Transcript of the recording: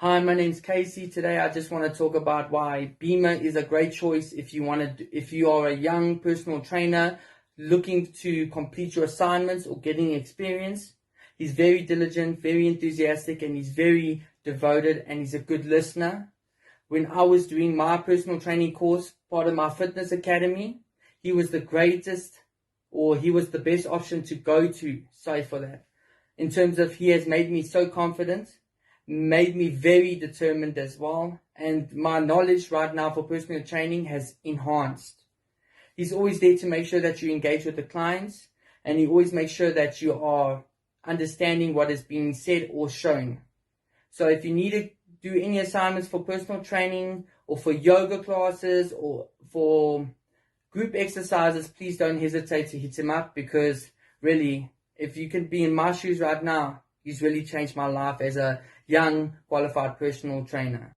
Hi, my name's Casey. Today I just want to talk about why Beamer is a great choice if you are a young personal trainer looking to complete your assignments or getting experience. He's very diligent, very enthusiastic, and he's very devoted, and he's a good listener. When I was doing my personal training course, part of my fitness academy, he was the greatest, or he was the best option to go to. Sorry for that. In terms of, he has made me so confident, made me very determined as well, and my knowledge right now for personal training has enhanced. He's always there to make sure that you engage with the clients, and he always makes sure that you are understanding what is being said or shown. So if you need to do any assignments for personal training or for yoga classes or for group exercises, please don't hesitate to hit him up, because really, if you can be in my shoes right now, he's really changed my life as a young qualified personal trainer.